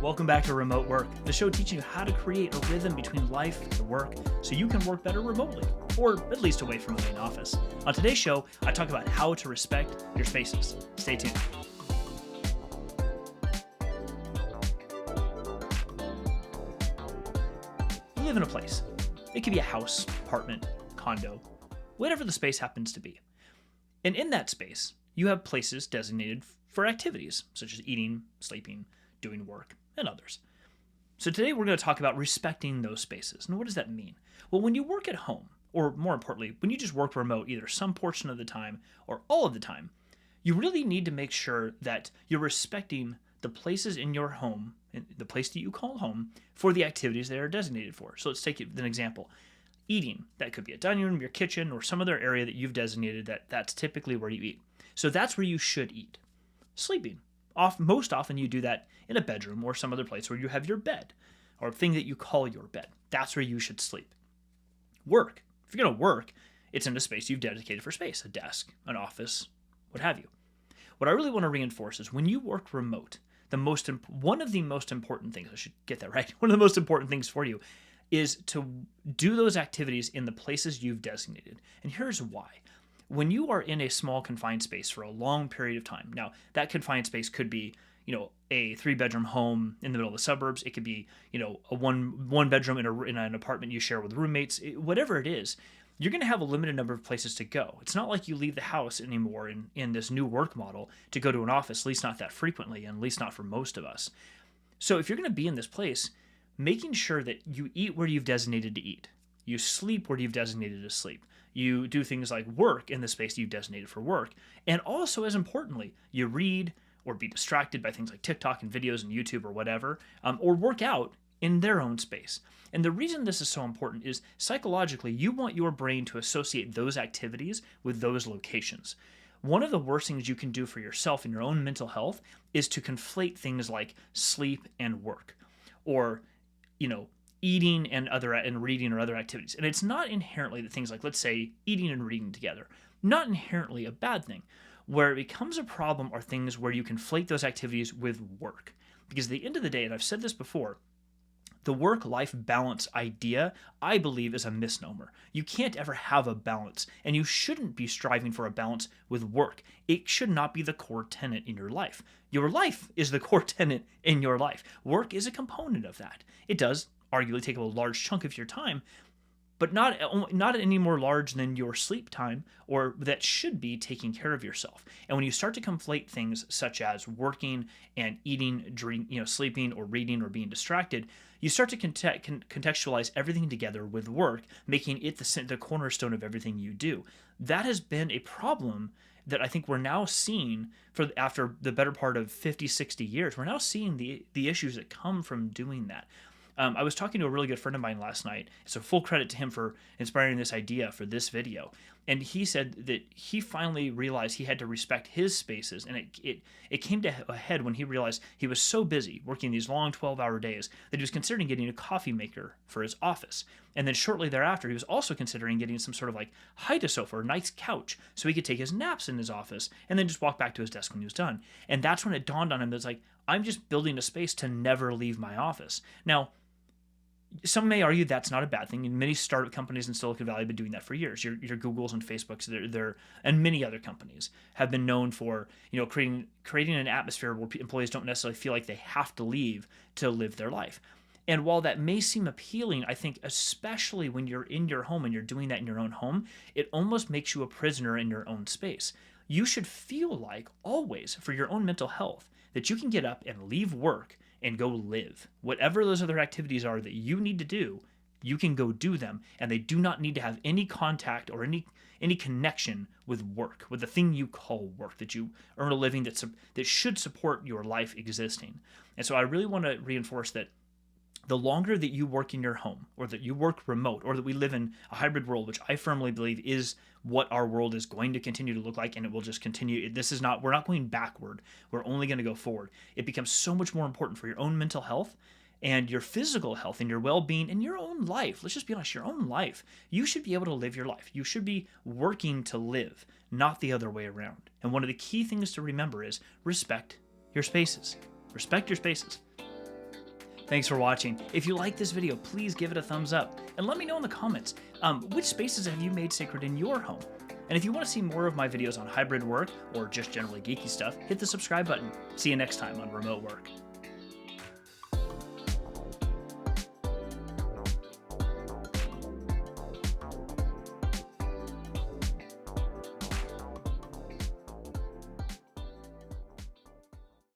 Welcome back to Remote Work, the show teaching you how to create a rhythm between life and work so you can work better remotely, or at least away from the main office. On today's show, I talk about how to respect your spaces. Stay tuned. You live in a place. It could be a house, apartment, condo, whatever the space happens to be. And in that space, you have places designated for activities, such as eating, sleeping, doing work, and others. So today we're going to talk about respecting those spaces. And what does that mean? Well, when you work at home, or more importantly, when you just work remote either some portion of the time or all of the time, you really need to make sure that you're respecting the places in your home, the place that you call home, for the activities they are designated for. So let's take an example. Eating, that could be a dining room, your kitchen, or some other area that you've designated that's typically where you eat. So that's where you should eat. Sleeping. Most often you do that in a bedroom or some other place where you have your bed or a thing that you call your bed. That's where you should sleep. Work. If you're going to work, it's in a space you've dedicated for space, a desk, an office, what have you. What I really want to reinforce is when you work remote, one of the most important things, I should get that right, one of the most important things for you is to do those activities in the places you've designated. And here's why. When you are in a small confined space for a long period of time, now that confined space could be, a 3-bedroom home in the middle of the suburbs. It could be, a one bedroom in an apartment you share with roommates. Whatever it is, you're going to have a limited number of places to go. It's not like you leave the house anymore in this new work model to go to an office, at least not that frequently, and at least not for most of us. So if you're going to be in this place, making sure that you eat where you've designated to eat, you sleep where you've designated to sleep, you do things like work in the space you've designated for work, and also, as importantly, you read or be distracted by things like TikTok and videos and YouTube or whatever, or work out in their own space. And the reason this is so important is psychologically, you want your brain to associate those activities with those locations. One of the worst things you can do for yourself and your own mental health is to conflate things like sleep and work, or, eating and reading or other activities. And it's not inherently that things like, let's say, eating and reading together, not inherently a bad thing. Where it becomes a problem are things where you conflate those activities with work. Because at the end of the day, and I've said this before, the work-life balance idea, I believe, is a misnomer. You can't ever have a balance, and you shouldn't be striving for a balance with work. It should not be the core tenet in your life. Your life is the core tenet in your life. Work is a component of that. It does arguably take up a large chunk of your time, but not any more large than your sleep time, or that should be taking care of yourself. And when you start to conflate things such as working and eating, sleeping or reading or being distracted, you start to contextualize everything together with work, making it the cornerstone of everything you do. That has been a problem that I think we're now seeing after the better part of 50, 60 years. We're now seeing the issues that come from doing that. I was talking to a really good friend of mine last night, so full credit to him for inspiring this idea for this video. And he said that he finally realized he had to respect his spaces, and it came to a head when he realized he was so busy working these long 12-hour days that he was considering getting a coffee maker for his office. And then shortly thereafter, he was also considering getting some sort of like hide-a-sofa or nice couch so he could take his naps in his office and then just walk back to his desk when he was done. And that's when it dawned on him that it's like, I'm just building a space to never leave my office. Now, some may argue that's not a bad thing, and many startup companies in Silicon Valley have been doing that for years. Your Googles and Facebooks, and many other companies have been known for creating an atmosphere where employees don't necessarily feel like they have to leave to live their life. And while that may seem appealing, I think especially when you're in your home and you're doing that in your own home, it almost makes you a prisoner in your own space. You should feel like always, for your own mental health, that you can get up and leave work and go live. Whatever those other activities are that you need to do, you can go do them, and they do not need to have any contact or any connection with work, with the thing you call work, that you earn a living that should support your life existing. And so I really want to reinforce that the longer that you work in your home, or that you work remote, or that we live in a hybrid world, which I firmly believe is what our world is going to continue to look like, and it will just continue. We're not going backward. We're only going to go forward. It becomes so much more important for your own mental health and your physical health and your well-being and your own life. Let's just be honest, your own life. You should be able to live your life. You should be working to live, not the other way around. And one of the key things to remember is respect your spaces. Respect your spaces. Thanks for watching. If you like this video, please give it a thumbs up and let me know in the comments which spaces have you made sacred in your home. And if you want to see more of my videos on hybrid work or just generally geeky stuff, hit the subscribe button. See you next time on Remote Work.